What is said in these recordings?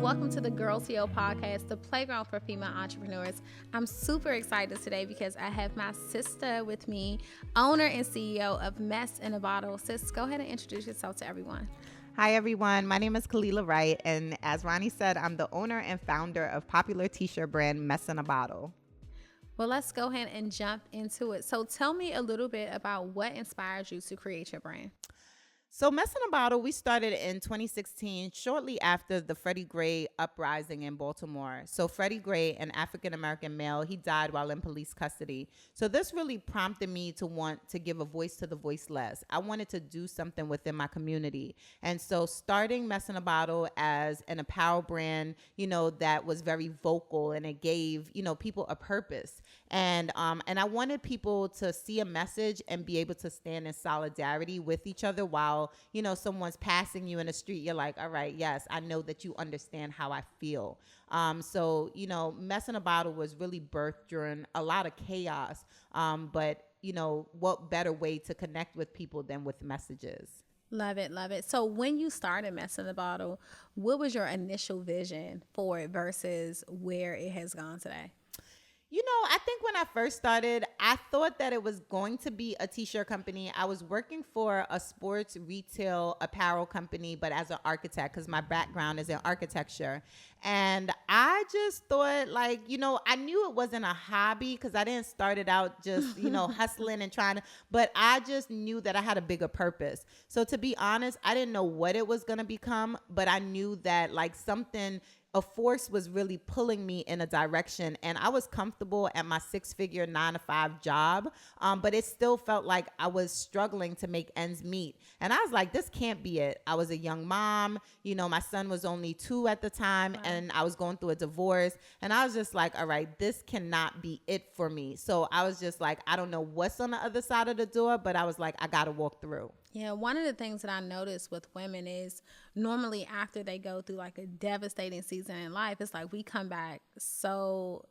welcome to the Girl TL podcast, the playground for female entrepreneurs. I'm super excited today because I have my sister with me, owner and CEO of Mess in a Bottle. Sis, go ahead and introduce yourself to everyone. Hi, everyone. My name is Kalilah Wright, and as Ronnie said, I'm the owner and founder of popular t-shirt brand Mess in a Bottle. Well, let's go ahead and jump into it. So tell me a little bit about what inspired you to create your brand. So Mess in a Bottle, we started in 2016, shortly after the Freddie Gray uprising in Baltimore. So Freddie Gray, an African-American male, he died while in police custody. So this really prompted me to want to give a voice to the voiceless. I wanted to do something within my community. And so starting Mess in a Bottle as an apparel brand, that was very vocal and it gave, people a purpose. And I wanted people to see a message and be able to stand in solidarity with each other while someone's passing you in the street. You're like, all right, yes, I know that you understand how I feel. So Mess in a Bottle was really birthed during a lot of chaos. But what better way to connect with people than with messages? Love it, love it. So when you started Mess in a Bottle, what was your initial vision for it versus where it has gone today? I think when I first started, I thought that it was going to be a t-shirt company. I was working for a sports retail apparel company, but as an architect, because my background is in architecture. And I just thought I knew it wasn't a hobby because I didn't start it out just, hustling and trying to, but I just knew that I had a bigger purpose. So to be honest, I didn't know what it was going to become, but I knew that a force was really pulling me in a direction, and I was comfortable at my 6-figure 9-to-5 job, but it still felt like I was struggling to make ends meet. And I was like, this can't be it. I was a young mom, my son was only 2 at the time. Wow. And I was going through a divorce, and I was just like, all right, this cannot be it for me. So I was just like, I don't know what's on the other side of the door, but I was like, I gotta walk through. Yeah, one of the things that I notice with women is normally after they go through a devastating season in life, it's like we come back so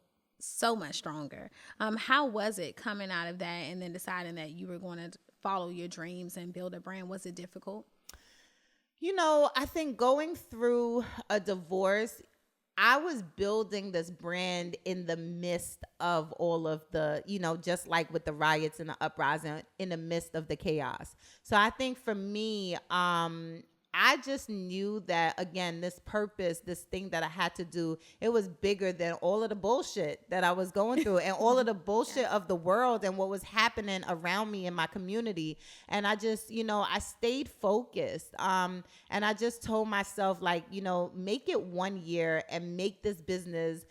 much stronger. How was it coming out of that and then deciding that you were going to follow your dreams and build a brand? Was it difficult? I think going through a divorce, I was building this brand in the midst of all of the, just like with the riots and the uprising, in the midst of the chaos. So I think for me, I just knew that, again, this purpose, this thing that I had to do, it was bigger than all of the bullshit that I was going through and all of the bullshit of the world and what was happening around me in my community. And I just, I stayed focused. And I just told myself, make it 1 year and make this business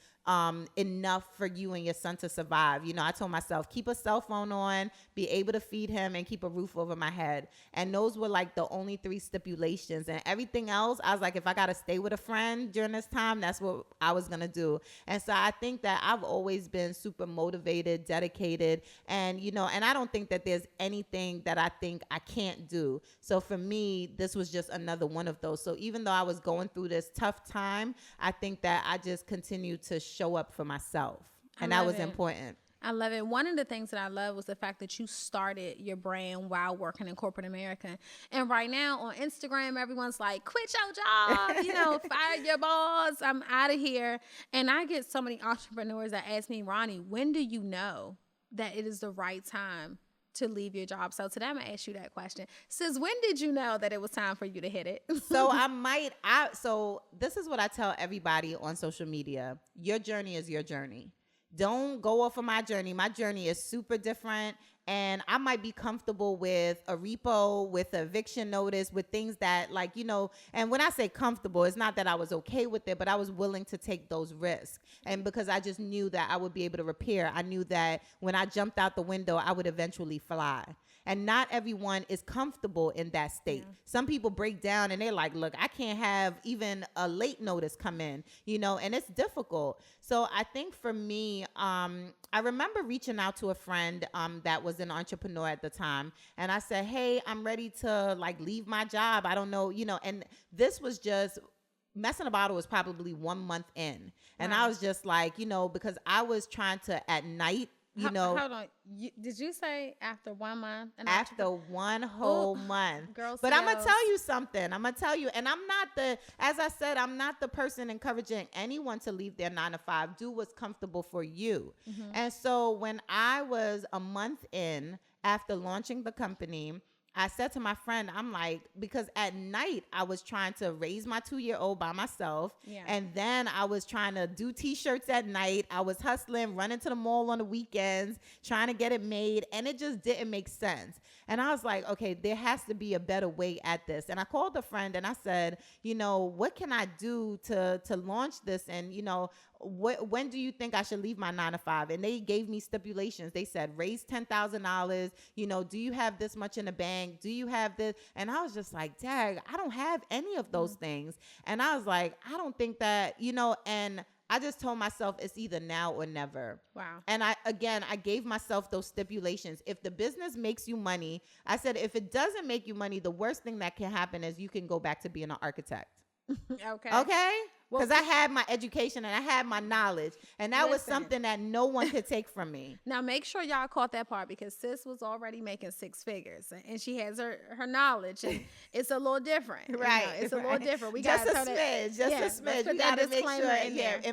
enough for you and your son to survive. I told myself, keep a cell phone on, be able to feed him, and keep a roof over my head. And those were the only 3 stipulations. And everything else, I was like, if I got to stay with a friend during this time, that's what I was going to do. And so I think that I've always been super motivated, dedicated, and, and I don't think that there's anything that I think I can't do. So for me, this was just another one of those. So even though I was going through this tough time, I think that I just continued to show up for myself, and that was important. I love it. One of the things that I love was the fact that you started your brand while working in corporate America. And right now on Instagram, everyone's like, quit your job, fire your boss, I'm out of here. And I get so many entrepreneurs that ask me, Ronnie, when do you know that it is the right time to leave your job? So today I'm gonna ask you that question. Sis, when did you know that it was time for you to hit it? So this is what I tell everybody on social media. Your journey is your journey. Don't go off of my journey. My journey is super different. And I might be comfortable with a repo, with an eviction notice, with things that and when I say comfortable, it's not that I was okay with it, but I was willing to take those risks. And because I just knew that I would be able to repair, I knew that when I jumped out the window, I would eventually fly. And not everyone is comfortable in that state. Yeah. Some people break down and they're like, look, I can't have even a late notice come in, and it's difficult. So I think for me, I remember reaching out to a friend that was an entrepreneur at the time. And I said, hey, I'm ready to leave my job. I don't know, and this was just, Mess in a Bottle was probably 1 month in. And I was just because I was trying to at night Hold on. Did you say after 1 month? After one whole month. Girl but I'm going to sales. tell you something. I'm going to tell you, and as I said, I'm not the person encouraging anyone to leave their 9 to 5. Do what's comfortable for you. Mm-hmm. And so when I was a month in after launching the company, I said to my friend, I'm like, because at night I was trying to raise my 2-year-old by myself. Yeah. And then I was trying to do t-shirts at night. I was hustling, running to the mall on the weekends, trying to get it made. And it just didn't make sense. And I was like, okay, there has to be a better way at this. And I called a friend and I said, what can I do to launch this? And, when do you think I should leave my 9 to 5? And they gave me stipulations. They said, raise $10,000. Do you have this much in the bank? Do you have this? And I was just like, dang, I don't have any of those things. And I was like, I don't think that, and I just told myself it's either now or never. Wow. And I gave myself those stipulations. If the business makes you money, I said, if it doesn't make you money, the worst thing that can happen is you can go back to being an architect. Okay? Because I had my education and I had my knowledge. And that was something that no one could take from me. Now, make sure y'all caught that part because sis was already making 6 figures. And she has her knowledge. And it's a little different. Right. It's a little different. We just got a smidge. Just a smidge. We got to make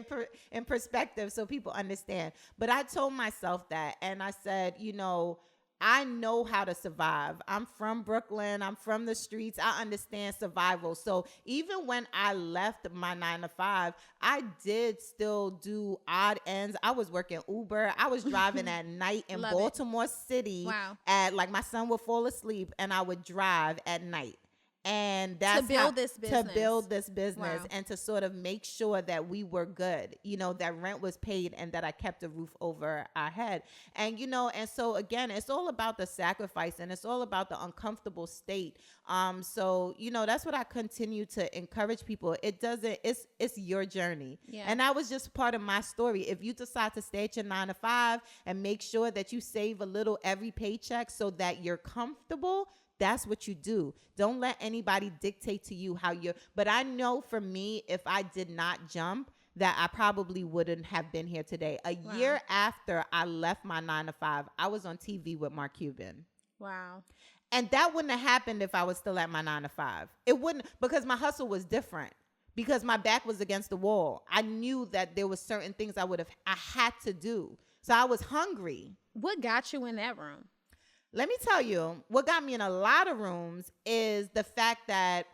sure, in perspective so people understand. But I told myself that. And I said, I know how to survive. I'm from Brooklyn. I'm from the streets. I understand survival. So even when I left my 9 to 5, I did still do odd ends. I was working Uber. I was driving at night in Baltimore City. Wow. At my son would fall asleep and I would drive at night. And that's to build this business wow. And to sort of make sure that we were good, that rent was paid and that I kept a roof over our head. And, and so again, it's all about the sacrifice and it's all about the uncomfortable state. So, that's what I continue to encourage people. It's your journey. Yeah. And that was just part of my story. If you decide to stay at your 9 to 5 and make sure that you save a little every paycheck so that you're comfortable, that's what you do. Don't let anybody dictate to you how but I know for me, if I did not jump, that I probably wouldn't have been here today. A year after I left my 9 to 5, I was on TV with Mark Cuban. Wow. And that wouldn't have happened if I was still at my 9 to 5. It wouldn't, because my hustle was different. Because my back was against the wall. I knew that there were certain things I had to do. So I was hungry. What got you in that room? Let me tell you, what got me in a lot of rooms is the fact that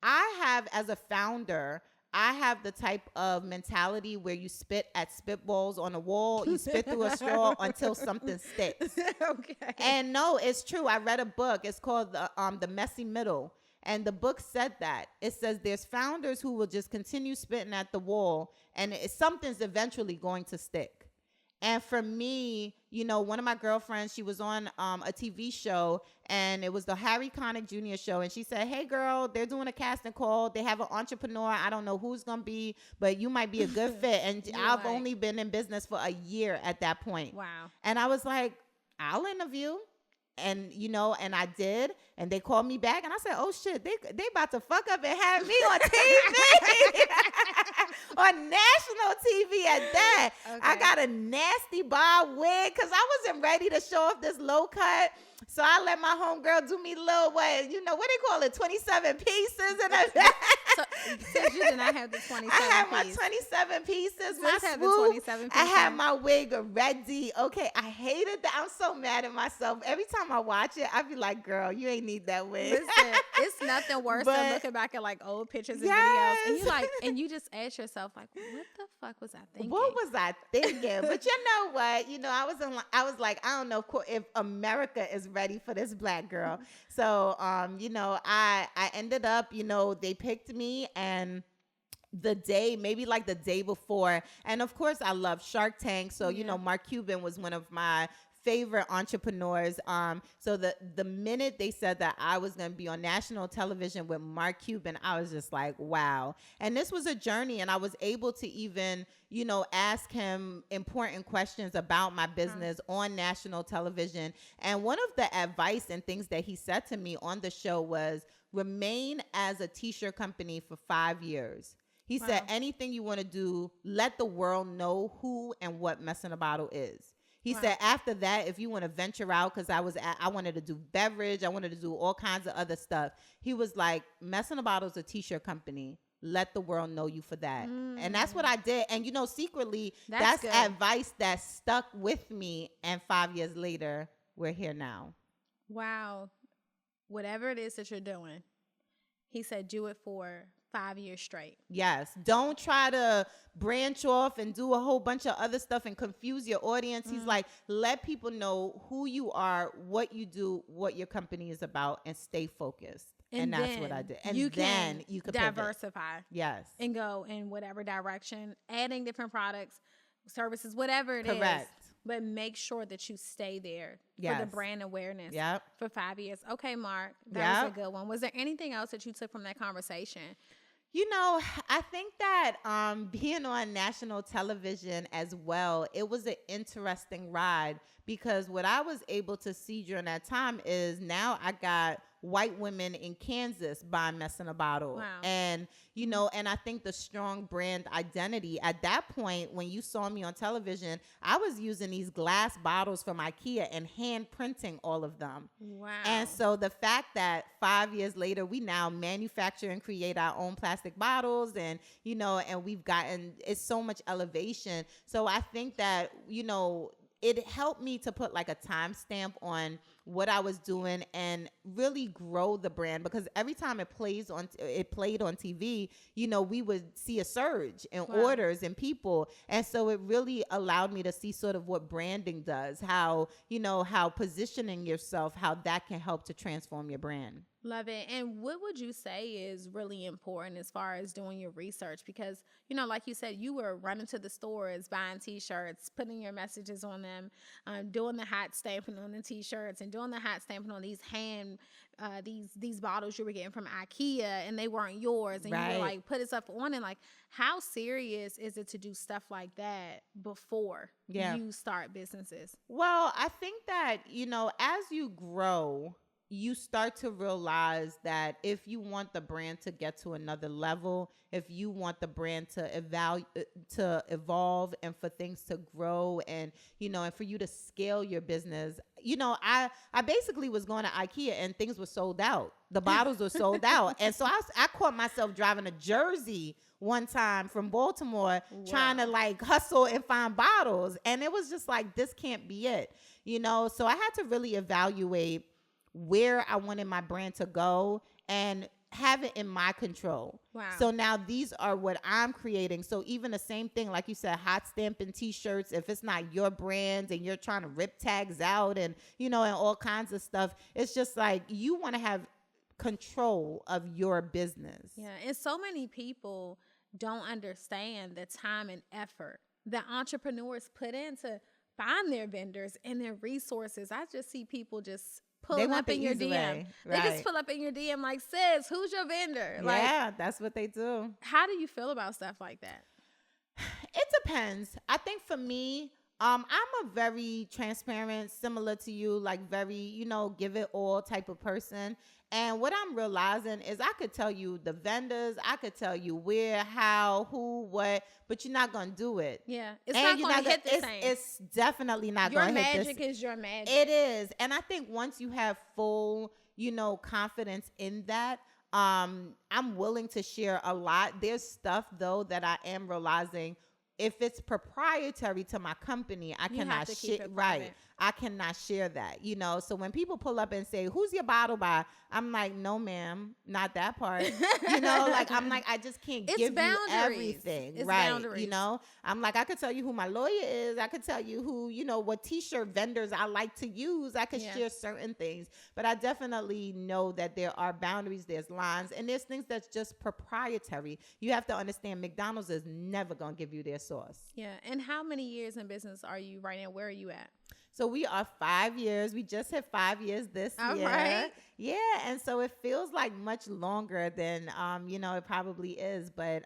as a founder, I have the type of mentality where you spit at spitballs on a wall, you spit through a straw until something sticks. Okay. And no, it's true. I read a book. It's called The Messy Middle. And the book said that. It says there's founders who will just continue spitting at the wall and something's eventually going to stick. And for me, one of my girlfriends, she was on a TV show and it was the Harry Connick Jr. show. And she said, hey, girl, they're doing a casting call. They have an entrepreneur. I don't know who's going to be, but you might be a good fit. And I've only been in business for a year at that point. Wow. And I was like, I'll interview. And, and I did. And they called me back. And I said, oh, shit, they about to fuck up and have me on TV. On national TV at that. Okay. I got a nasty bob wig because I wasn't ready to show off this low cut. So I let my homegirl do me little, what they call it, 27 pieces. And so since you did not have the 27 I had piece. my 27 pieces, Since my had swoop. The 27 I had my wig ready. Okay, I hated that. I'm so mad at myself. Every time I watch it, I be like, girl, you ain't need that wig. Listen, it's nothing worse than looking back at old pictures and videos. And you just ask yourself, what the fuck was I thinking? What was I thinking? But you know what? I was like, I don't know if America is ready for this black girl. So, I ended up, they picked me and the day before. And of course I love Shark Tank. So, Mark Cuban was one of my favorite entrepreneurs. So the minute they said that I was going to be on national television with Mark Cuban, I was just like, wow. And this was a journey and I was able to even, ask him important questions about my business on national television. And one of the advice and things that he said to me on the show was remain as a t-shirt company for 5 years. He said, anything you want to do, let the world know who and what Mess in a Bottle is. He said after that, if you want to venture out, because I wanted to do beverage, I wanted to do all kinds of other stuff. He was like, Mess in a Bottle is a t-shirt company. Let the world know you for that. And that's what I did. And, you know, secretly, that's advice that stuck with me. And 5 years later, we're here now. Wow. Whatever it is that you're doing, he said, do it for 5 years straight. Yes. Don't try to branch off and do a whole bunch of other stuff and confuse your audience. He's like, let people know who you are, what you do, what your company is about, and stay focused. And that's what I did. And then you could diversify. Pivot. Yes. And go in whatever direction, adding different products, services, whatever it is. But make sure that you stay there for the brand awareness for 5 years. Okay, Mark, that was a good one. Was there anything else that you took from that conversation? You know, I think that being on national television as well, it was an interesting ride, because what I was able to see during that time is now I got white women in Kansas buying Mess in a Bottle. Wow. And, you know, and I think the strong brand identity at that point, when you saw me on television, I was using these glass bottles from IKEA and hand printing all of them. Wow. And so the fact that 5 years later, we now manufacture and create our own plastic bottles, and, you know, and we've gotten, it's so much elevation. So I think that, you know, it helped me to put like a timestamp on what I was doing and really grow the brand, because every time it played on TV, you know, we would see a surge in orders and people. And so it really allowed me to see sort of what branding does, how, you know, how positioning yourself, how that can help to transform your brand. Love it. And what would you say is really important as far as doing your research? Because, you know, like you said, you were running to the stores, buying T-shirts, putting your messages on them, doing the hot stamping on the T-shirts, and doing the hot stamping on these these bottles you were getting from IKEA, and they weren't yours. And you were like, put stuff on. And like, how serious is it to do stuff like that before you start businesses? Well, I think that, you know, as you grow, you start to realize that if you want the brand to get to another level, if you want the brand to evolve and for things to grow, and, you know, and for you to scale your business, you know, I basically was going to IKEA and things were sold out. The bottles were sold out. And so I caught myself driving to Jersey one time from Baltimore, trying to like hustle and find bottles. And it was just like, this can't be it, you know? So I had to really evaluate where I wanted my brand to go and have it in my control. Wow. So now these are what I'm creating. So even the same thing, like you said, hot stamping T-shirts, if it's not your brand and you're trying to rip tags out and, you know, and all kinds of stuff, it's just like you want to have control of your business. Yeah. And so many people don't understand the time and effort that entrepreneurs put in to find their vendors and their resources. I just see people just pulling up in your DM. They just pull up in your DM like, sis, who's your vendor? Yeah, that's what they do. How do you feel about stuff like that? It depends. I think for me, I'm a very transparent, similar to you, like very, you know, give it all type of person. And what I'm realizing is I could tell you the vendors, I could tell you where, how, who, what, but you're not going to do it. Yeah. It's not going to hit the same. It's definitely not going to hit the same. Your magic is your magic. It is. And I think once you have full, you know, confidence in that, I'm willing to share a lot. There's stuff, though, that I am realizing if it's proprietary to my company, I cannot share. Right. I cannot share that, you know? So when people pull up and say, who's your bottle by? I'm like, no, ma'am, not that part. You know, like, I'm like, I just can't give you everything. It's right. Boundaries. You know, I'm like, I could tell you who my lawyer is. I could tell you who, you know, what T-shirt vendors I like to use. I could share certain things, but I definitely know that there are boundaries, there's lines, and there's things that's just proprietary. You have to understand McDonald's is never going to give you their sauce. Yeah. And how many years in business are you right now? Where are you at? So we are 5 years. We just hit 5 years this year. Right. Yeah. And so it feels like much longer than, you know, it probably is. But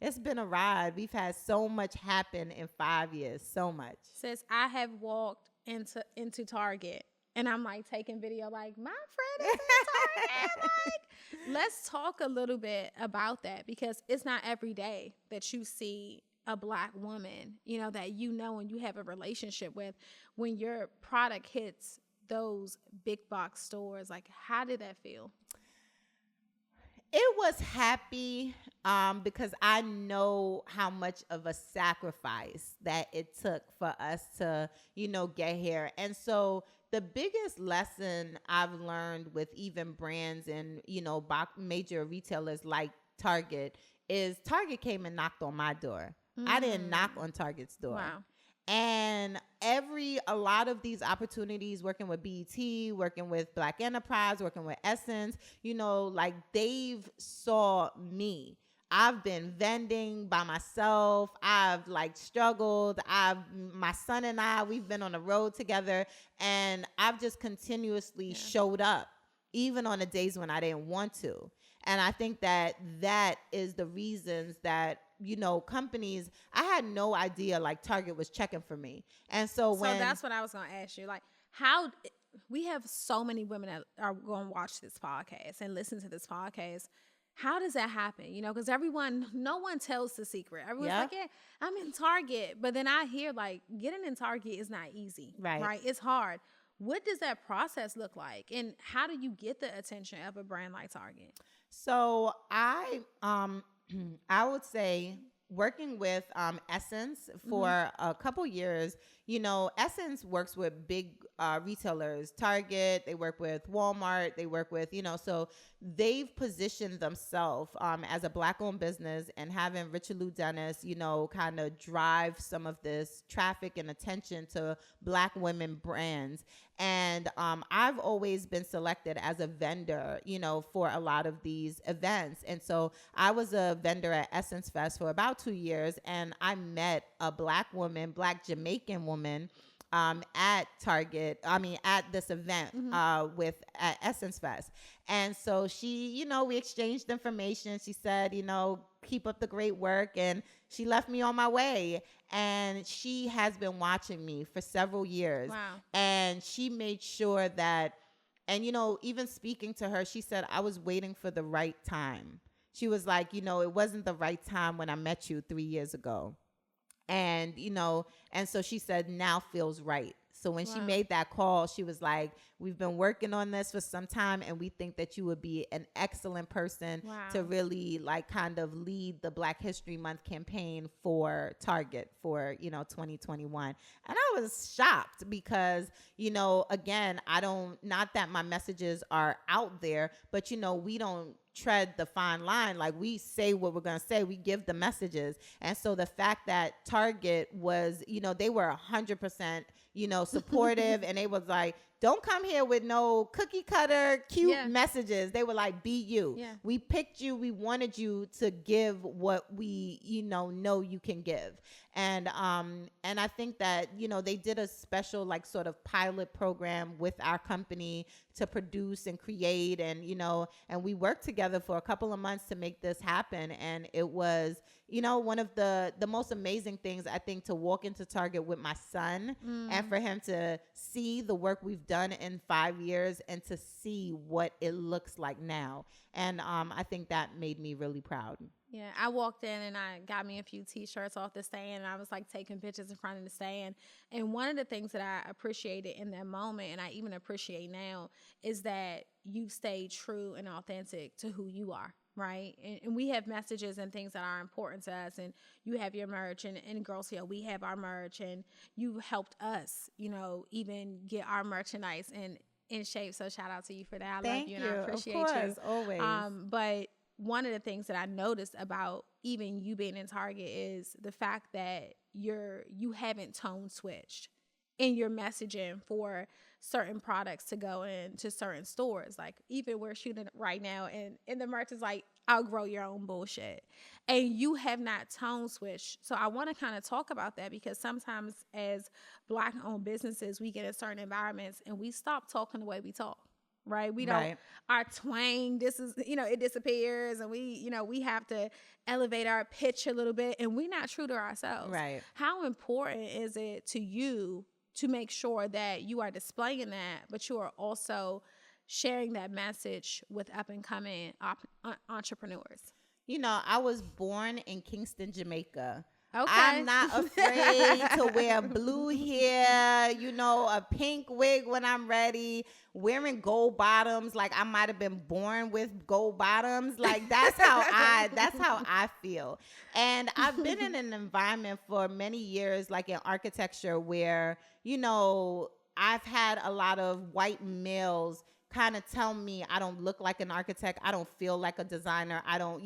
it's been a ride. We've had so much happen in 5 years. So much. Says I have walked into Target and I'm like taking video like, my friend is in Target. Like, let's talk a little bit about that, because it's not every day that you see a Black woman, you know, that you know and you have a relationship with, when your product hits those big box stores? Like, how did that feel? It was happy because I know how much of a sacrifice that it took for us to, you know, get here. And so the biggest lesson I've learned with even brands and, you know, major retailers like Target is Target came and knocked on my door. I didn't knock on Target's door. Wow. And a lot of these opportunities, working with BET, working with Black Enterprise, working with Essence, you know, like they've saw me. I've been vending by myself. I've like struggled. My son and we've been on the road together, and I've just continuously showed up, even on the days when I didn't want to. And I think that is the reasons that, you know, companies, I had no idea like Target was checking for me. And so that's what I was going to ask you. Like, how we have so many women that are going to watch this podcast and listen to this podcast. How does that happen? You know, because no one tells the secret. Everyone's like, yeah, I'm in Target. But then I hear like getting in Target is not easy. Right? It's hard. What does that process look like? And how do you get the attention of a brand like Target? So I would say working with Essence for a couple years, you know, Essence works with big retailers, Target, they work with Walmart, they work with, you know, so they've positioned themselves as a Black-owned business, and having Richelieu Dennis, you know, kind of drive some of this traffic and attention to Black women brands. And I've always been selected as a vendor, you know, for a lot of these events. And so I was a vendor at Essence Fest for about 2 years, and I met a Black Jamaican woman at Target, at this event at Essence Fest. And so she, you know, we exchanged information. She said, you know, keep up the great work. And she left me on my way. And she has been watching me for several years. Wow. And she made sure that, and, you know, even speaking to her, she said, I was waiting for the right time. She was like, you know, it wasn't the right time when I met you 3 years ago. And, you know, and so she said, now feels right. So when she made that call, she was like, we've been working on this for some time, and we think that you would be an excellent person to really like kind of lead the Black History Month campaign for Target for, you know, 2021. And I was shocked because, you know, again, not that my messages are out there, but, you know, we don't tread the fine line. Like, we say what we're going to say, we give the messages. And so the fact that Target was, you know, they were 100%, you know, supportive, and they was like, don't come here with no cookie cutter cute messages. They were like, be you. Yeah. We picked you. We wanted you to give what we, you know you can give. And I think that, you know, they did a special like sort of pilot program with our company to produce and create, and, you know, and we worked together for a couple of months to make this happen. And it was, you know, one of the most amazing things, I think, to walk into Target with my son and for him to see the work we've done in 5 years and to see what it looks like now. And I think that made me really proud. Yeah, I walked in and I got me a few T-shirts off the stand, and I was like taking pictures in front of the stand. And one of the things that I appreciated in that moment, and I even appreciate now, is that you stayed true and authentic to who you are. Right. And we have messages and things that are important to us. And you have your merch, and Girls Hill, we have our merch, and you helped us, you know, even get our merchandise in shape. So shout out to you for that. I love you and I appreciate you. Of course, always. But one of the things that I noticed about even you being in Target is the fact that you haven't tone switched in your messaging for certain products to go into certain stores. Like, even we're shooting right now, and the merch is like, outgrow your own bullshit. And you have not tone switched. So I want to kind of talk about that, because sometimes as Black-owned businesses, we get in certain environments and we stop talking the way we talk. Right. We don't, our twang, it disappears, and we have to elevate our pitch a little bit, and we're not true to ourselves. Right. How important is it to you to make sure that you are displaying that, but you are also sharing that message with up and coming entrepreneurs? You know, I was born in Kingston, Jamaica. Okay. I'm not afraid to wear blue hair, a pink wig when I'm ready, wearing gold bottoms. Like I might have been born with gold bottoms. Like that's how I feel. And I've been in an environment for many years, like in architecture, where, I've had a lot of white males kind of tell me I don't look like an architect. I don't feel like a designer. I don't,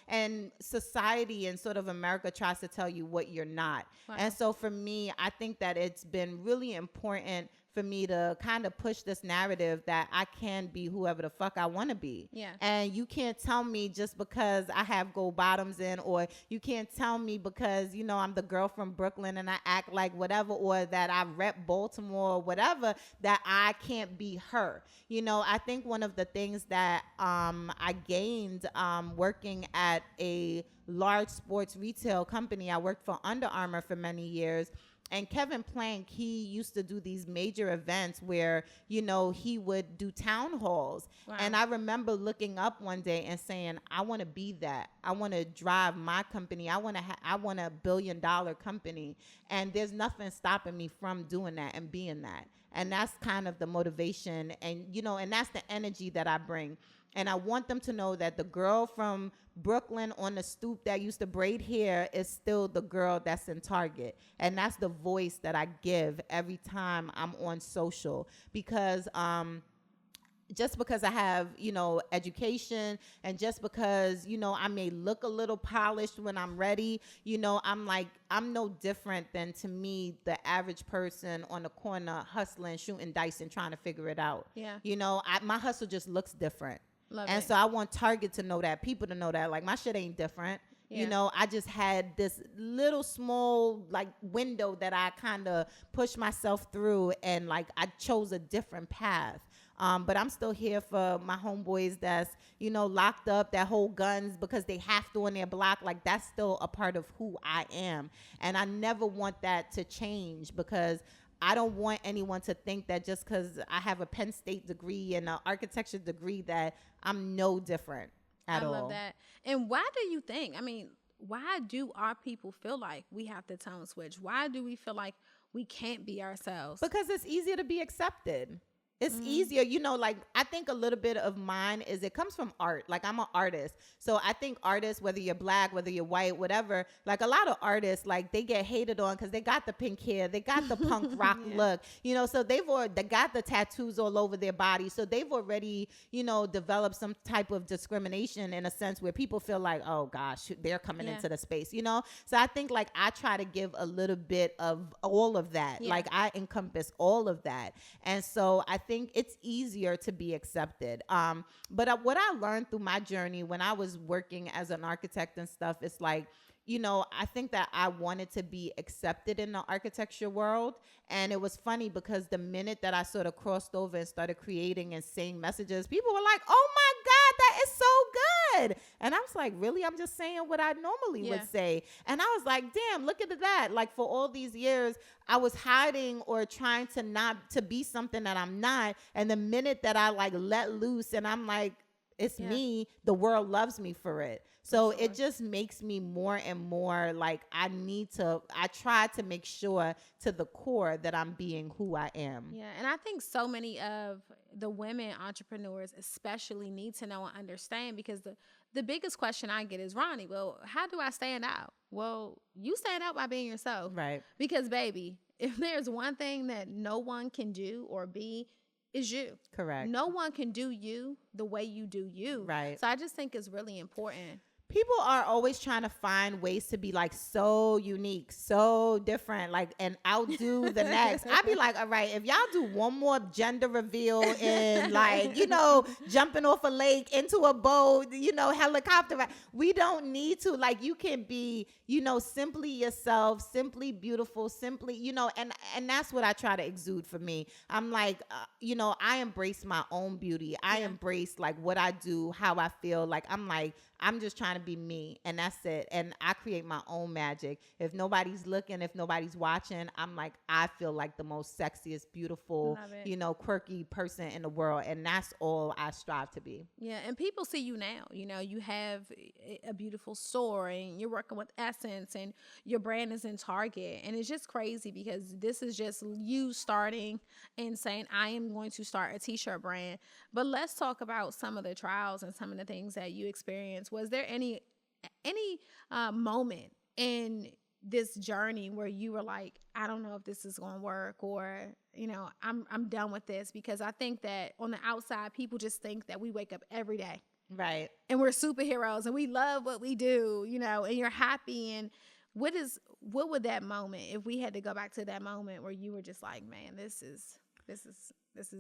and society and sort of America tries to tell you what you're not. Wow. And so for me, I think that it's been really important for me to kind of push this narrative that I can be whoever the fuck I want to be. Yeah. And you can't tell me just because I have gold bottoms in, or you can't tell me because, I'm the girl from Brooklyn and I act like whatever, or that I rep Baltimore or whatever, that I can't be her. I think one of the things that I gained working at a large sports retail company, I worked for Under Armour for many years. And Kevin Plank, he used to do these major events where, he would do town halls. Wow. And I remember looking up one day and saying, I want to be that. I want to drive my company. I want a $1 billion company. And there's nothing stopping me from doing that and being that. And that's kind of the motivation. And, and that's the energy that I bring. And I want them to know that the girl from Brooklyn on the stoop that used to braid hair is still the girl that's in Target. And that's the voice that I give every time I'm on social. Because just because I have, education, and just because, I may look a little polished when I'm ready, I'm no different than, to me, the average person on the corner hustling, shooting dice and trying to figure it out. Yeah. My hustle just looks different. Love and it. So I want Target to know that, people to know that, like, my shit ain't different. Yeah. I just had this little small, like, window that I kind of pushed myself through, and, like, I chose a different path. But I'm still here for my homeboys that's, locked up, that hold guns because they have to on their block. Like, that's still a part of who I am. And I never want that to change, because I don't want anyone to think that just because I have a Penn State degree and an architecture degree that I'm no different at all. I love that. And why do you think, why do our people feel like we have to tone switch? Why do we feel like we can't be ourselves? Because it's easier to be accepted. It's easier, like, I think a little bit of mine is it comes from art. Like, I'm an artist. So I think artists, whether you're black, whether you're white, whatever, like, a lot of artists, like, they get hated on because they got the pink hair. They got the punk rock look, so they got the tattoos all over their body. So they've already, developed some type of discrimination, in a sense where people feel like, oh, gosh, they're coming into the space, So I think, like, I try to give a little bit of all of that. Like, I encompass all of that. And so I think it's easier to be accepted. But what I learned through my journey when I was working as an architect and stuff, it's like, I think that I wanted to be accepted in the architecture world. And it was funny because the minute that I sort of crossed over and started creating and saying messages, people were like, oh my God, that is so good. And I was like, really? I'm just saying what I normally would say. And I was like, damn, look at that. Like, for all these years, I was hiding or trying to be something that I'm not. And the minute that I, like, let loose and I'm like, it's me, the world loves me for it. So it just makes me more and more like I try to make sure to the core that I'm being who I am. Yeah. And I think so many of the women entrepreneurs especially need to know and understand, because the biggest question I get is, Ronnie, well, how do I stand out? Well, you stand out by being yourself. Right. Because, baby, if there's one thing that no one can do or be, is you. Correct. No one can do you the way you do you. Right. So I just think it's really important. People are always trying to find ways to be, like, so unique, so different, like, and outdo the next. I'd be like, all right, if y'all do one more gender reveal and, like, jumping off a lake into a boat, helicopter, we don't need to. Like, you can be, simply yourself, simply beautiful, simply, and that's what I try to exude for me. I'm like, I embrace my own beauty. I embrace, like, what I do, how I feel. Like, I'm just trying to to be me, and that's it. And I create my own magic. If nobody's looking, if nobody's watching, I'm like, I feel like the most sexiest, beautiful, quirky person in the world. And that's all I strive to be. Yeah. And people see you now. You have a beautiful store, and you're working with Essence, and your brand is in Target. And it's just crazy because this is just you starting and saying, I am going to start a t-shirt brand. But let's talk about some of the trials and some of the things that you experienced. Was there any moment in this journey where you were like, I don't know if this is going to work, or, I'm done with this? Because I think that on the outside, people just think that we wake up every day. Right. And we're superheroes and we love what we do, and you're happy. And what would that moment, if we had to go back to that moment where you were just like, man, this is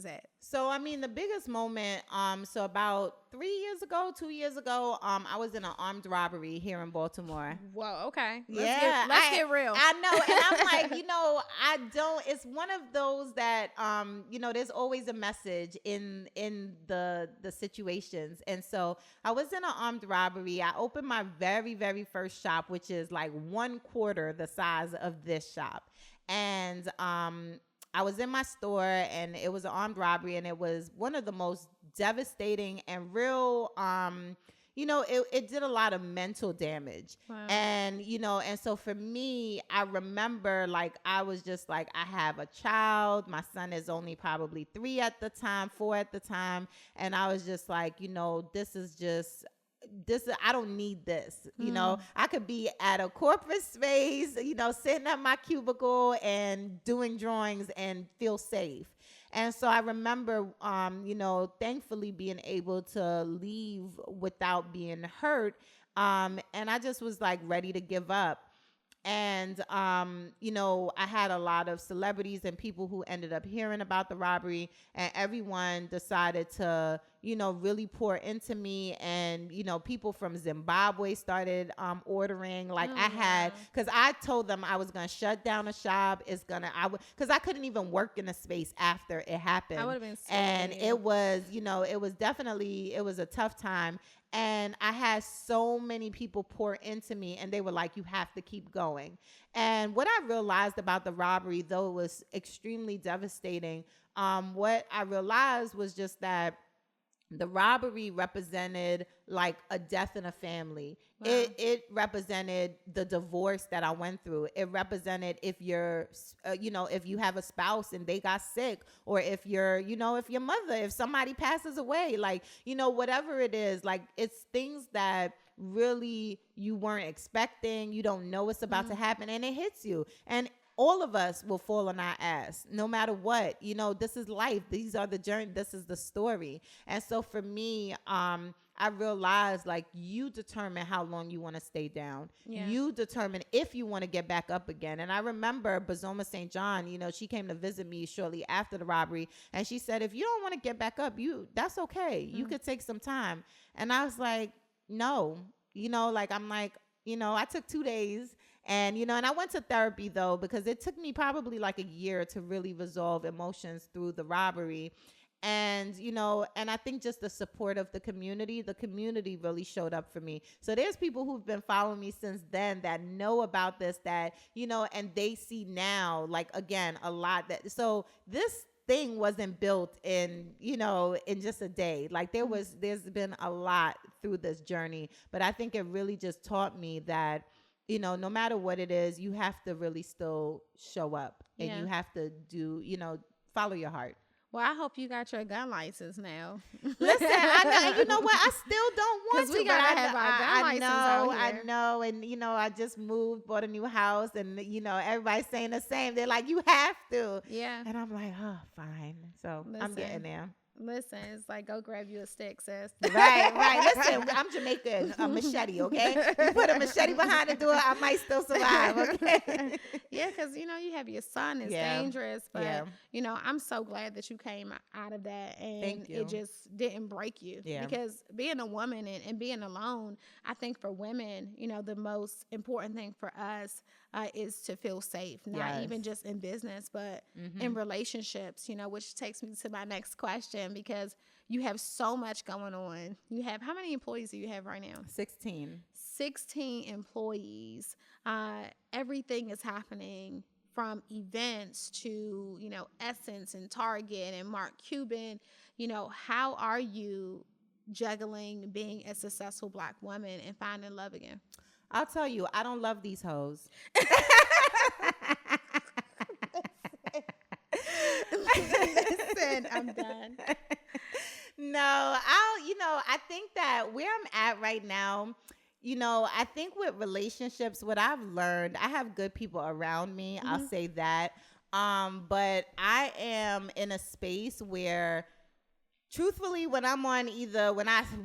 it? So, I mean, the biggest moment, so about 2 years ago, I was in an armed robbery here in Baltimore. Whoa, okay. Let's get real. I know. And I'm like, it's one of those that, there's always a message in the situations. And so I was in an armed robbery. I opened my very, very first shop, which is like 1/4 the size of this shop. And, I was in my store, and it was an armed robbery, and it was one of the most devastating and real, it did a lot of mental damage. Wow. And, and so for me, I remember, like, I was just like, I have a child. My son is only probably 4 at the time. And I was just like, I don't need this. I could be at a corporate space, sitting at my cubicle and doing drawings and feel safe. And so I remember, thankfully being able to leave without being hurt. And I just was like ready to give up. And, I had a lot of celebrities and people who ended up hearing about the robbery, and everyone decided to, really pour into me. And, people from Zimbabwe started ordering. Like because I told them I was going to shut down a shop. Because I couldn't even work in a space after it happened. I would have been scared. And it was a tough time. And I had so many people pour into me, and they were like, you have to keep going. And what I realized about the robbery, though it was extremely devastating, what I realized was just that the robbery represented like a death in a family. Wow. It represented the divorce that I went through. It represented if you're, if you have a spouse and they got sick, or if you're, if somebody passes away, like, whatever it is, like it's things that really you weren't expecting. You don't know what's about to happen, and it hits you. And all of us will fall on our ass no matter what. This is life. These are the journey. This is the story. And so for me, I realized, like, you determine how long you want to stay down. Yeah. You determine if you want to get back up again. And I remember Bazoma St. John, she came to visit me shortly after the robbery. And she said, if you don't want to get back up, that's okay. You could take some time. And I was like, no, I took 2 days. And, and I went to therapy, though, because it took me probably like a year to really resolve emotions through the robbery. And, and I think just the support of the community really showed up for me. So there's people who've been following me since then that know about this, that, and they see now, like, again, a lot so this thing wasn't built in just a day. Like there's been a lot through this journey, but I think it really just taught me that, no matter what it is, you have to really still show up, and you have to do, follow your heart. Well, I hope you got your gun license now. Listen, I know, you know what? I still don't want to. We gotta have our gun license out here. I know, and I just moved, bought a new house, and everybody's saying the same. They're like, you have to. Yeah. And I'm like, oh, fine. So I'm getting there. Listen, it's like, go grab you a stick, sis. Right. Listen, I'm Jamaican. A machete, okay? You put a machete behind the door, I might still survive, okay? Yeah, because, you have your son. It's dangerous. But, I'm so glad that you came out of that, and it just didn't break you. Yeah. Because being a woman and being alone, I think for women, the most important thing for us is to feel safe, not even just in business, but in relationships, you know, which takes me to my next question, because you have so much going on. You have, how many employees do you have right now? 16. 16 employees. Everything is happening, from events to, you know, Essence and Target and Mark Cuban. You know, how are you juggling being a successful Black woman and finding love again? I'll tell you, I don't love these hoes. Listen, I'm done. No, I think that where I'm at right now, I think with relationships, what I've learned, I have good people around me. I'll say that. But I am in a space where, truthfully, when I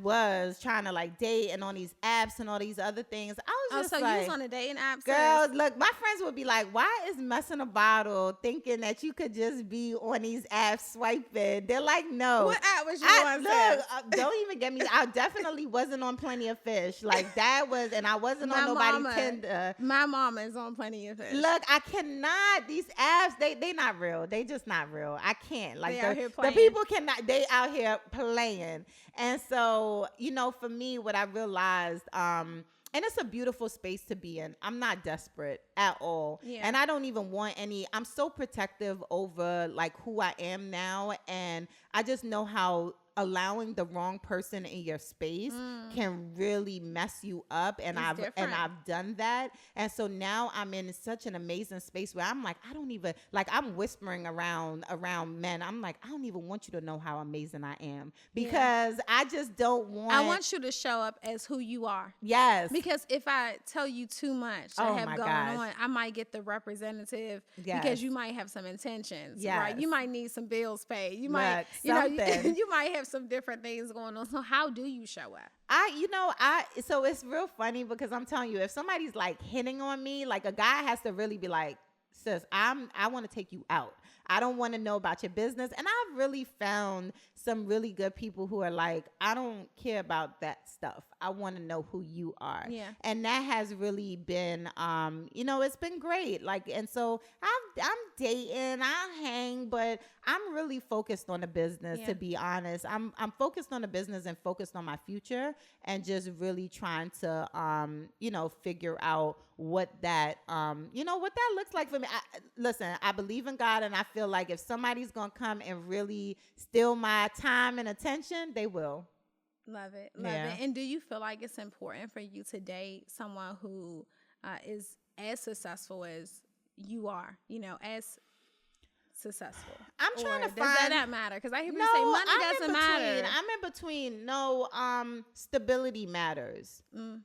was trying to like date and on these apps and all these other things, I was just so like, you was on a dating app? Girls, look, my friends would be like, why is messing a bottle thinking that you could just be on these apps swiping? They're like, no. What app was you on? Look, don't even get me. I definitely wasn't on Plenty of Fish. Like that was, and I wasn't on nobody Tinder. My mama is on Plenty of Fish. Look, I cannot. These apps, they not real. They just not real. I can't. Like the people cannot. They out here playing. And so, for me, what I realized, and it's a beautiful space to be in. I'm not desperate at all. Yeah. And I don't even want I'm so protective over like who I am now. And I just know how allowing the wrong person in your space can really mess you up. And I've done that. And so now I'm in such an amazing space where I'm like, I don't even, like, I'm whispering around men. I'm like, I don't even want you to know how amazing I am, because I just don't want. I want you to show up as who you are. Yes. Because if I tell you too much I have going on, I might get the representative, because you might have some intentions, right? You might need some bills paid. You might, you might have some different things going on. So how do you show up? So it's real funny, because I'm telling you, if somebody's like hitting on me, like a guy has to really be like, sis, I want to take you out. I don't want to know about your business. And I've really found some really good people who are like, I don't care about that stuff. I want to know who you are. Yeah. And that has really been, it's been great. Like, and so I'm dating, I hang, but I'm really focused on the business, to be honest. I'm focused on the business and focused on my future, and just really trying to, figure out what that, what that looks like for me. Listen, I believe in God, and I feel like if somebody's going to come and really steal my time and attention, they will. Love it. Love it. And do you feel like it's important for you to date someone who is as successful as you are, as successful? I'm trying to find. Does that not matter? Because I hear people say money doesn't matter. I'm in between. No, stability matters. I'm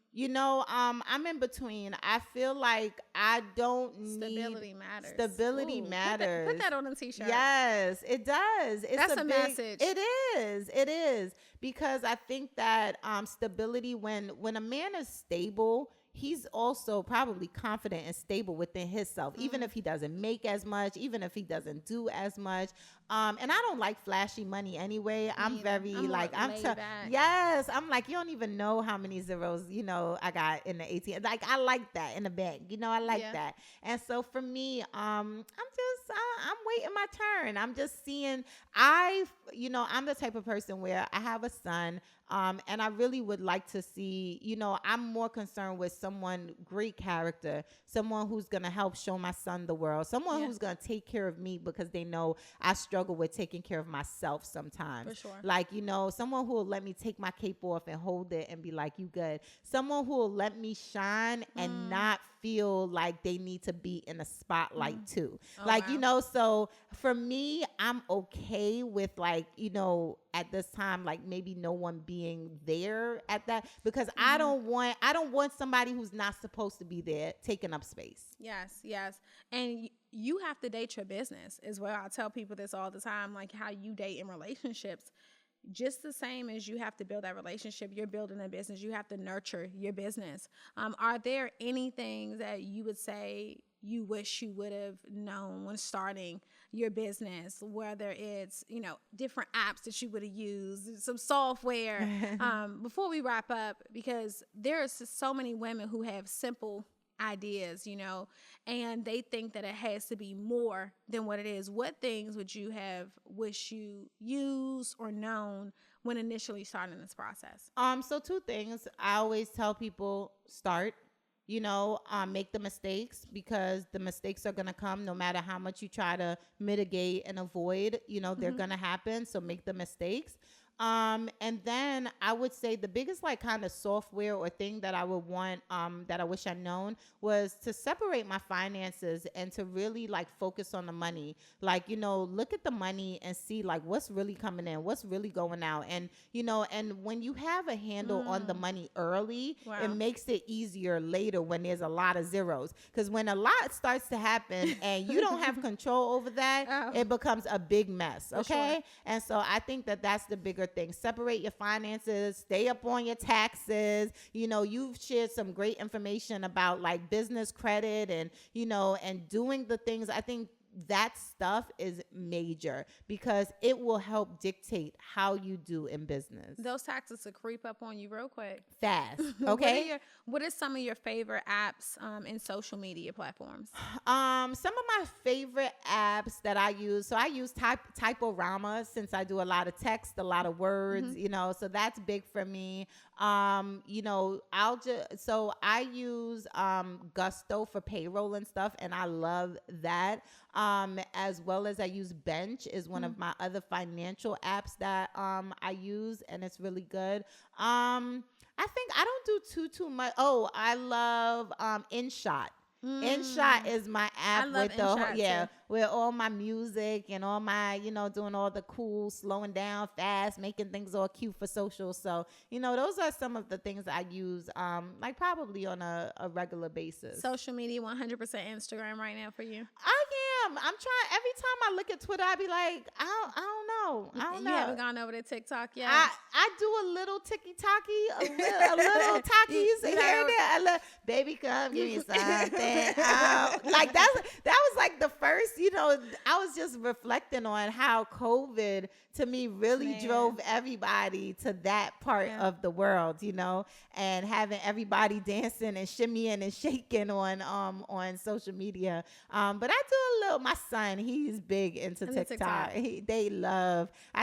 in between. I feel like I don't need. Stability matters. Stability matters. Put that on a t-shirt. Yes, it does. That's a message. It is. Because I think that stability, when a man is stable, he's also probably confident and stable within himself, even if he doesn't make as much, even if he doesn't do as much. And I don't like flashy money anyway. I'm I'm like, you don't even know how many zeros, I got in the ATM. Like, I like that in the bank, I like that. And so for me, I'm waiting my turn. I'm just seeing, I'm the type of person where I have a son, and I really would like to see, I'm more concerned with someone, great character, someone who's going to help show my son the world, someone who's going to take care of me, because they know I struggle with taking care of myself sometimes. For sure. Like, someone who will let me take my cape off and hold it and be like, you good. Someone who will let me shine and not feel like they need to be in a spotlight too. So for me, I'm okay with like, at this time, like maybe no one being there at that, because I don't want somebody who's not supposed to be there taking up space. Yes. And you have to date your business as well. I tell people this all the time, like how you date in relationships. Just the same as you have to build that relationship, you're building a business. You have to nurture your business. Are there any things that you would say you wish you would have known when starting your business, whether it's, different apps that you would have used, some software, before we wrap up, because there are so many women who have simple ideas, and they think that it has to be more than what it is. What things would you have wish you used or known when initially starting this process? So two things. I always tell people start. Make the mistakes, because the mistakes are going to come no matter how much you try to mitigate and avoid, they're going to happen. So make the mistakes. And then I would say the biggest like kind of software or thing that I would want, that I wish I'd known, was to separate my finances and to really like focus on the money. Like, look at the money and see like what's really coming in, what's really going out. And, and when you have a handle on the money early, it makes it easier later when there's a lot of zeros. Because when a lot starts to happen and you don't have control over that, it becomes a big mess. Okay. Sure. And so I think that that's the bigger thing. Separate your finances, stay up on your taxes. You've shared some great information about like business credit and, and doing the things. I think that stuff is major because it will help dictate how you do in business. Those taxes will creep up on you real quick. Fast. Okay. What are some of your favorite apps and social media platforms? Some of my favorite apps that I use. So I use Typorama since I do a lot of text, a lot of words, so that's big for me. I use Gusto for payroll and stuff, and I love that. As well as I use Bench is one of my other financial apps that I use, and it's really good. I think I don't do too much. Oh, I love InShot. InShot is my app with all my music and all my, doing all the cool, slowing down fast, making things all cute for social. So, those are some of the things I use, like probably on a regular basis. Social media, 100% Instagram right now for you? I am. I'm trying. Every time I look at Twitter, I be like, I don't know. You haven't gone over to TikTok yet? I do a little ticky-tacky, a little talkies here and there. Baby, come give me something. Like that was like the first, I was just reflecting on how COVID to me really drove everybody to that part of the world, and having everybody dancing and shimmying and shaking on social media. But I do a little, my son, he's big into TikTok. I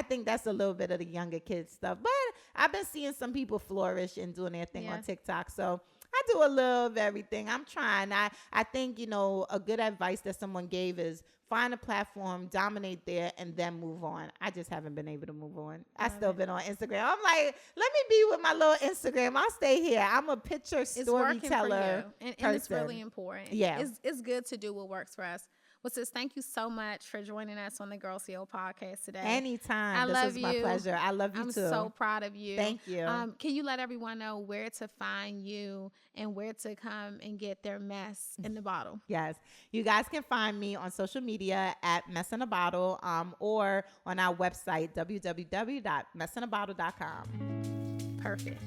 think that's a little bit of the younger kids stuff, but I've been seeing some people flourish and doing their thing on TikTok. So I do a little of everything. I'm trying. I think, a good advice that someone gave is find a platform, dominate there, and then move on. I just haven't been able to move on. I still been on Instagram. I'm like, let me be with my little Instagram. I'll stay here. I'm a picture storyteller. And it's really important. Yeah. It's good to do what works for us. Well, sis, thank you so much for joining us on the Girl CEO podcast today. Anytime. This was my pleasure. I love you too. I'm so proud of you. Thank you. Can you let everyone know where to find you and where to come and get their mess in the bottle? Yes. You guys can find me on social media at Mess in a Bottle, or on our website, www.messinabottle.com. Perfect.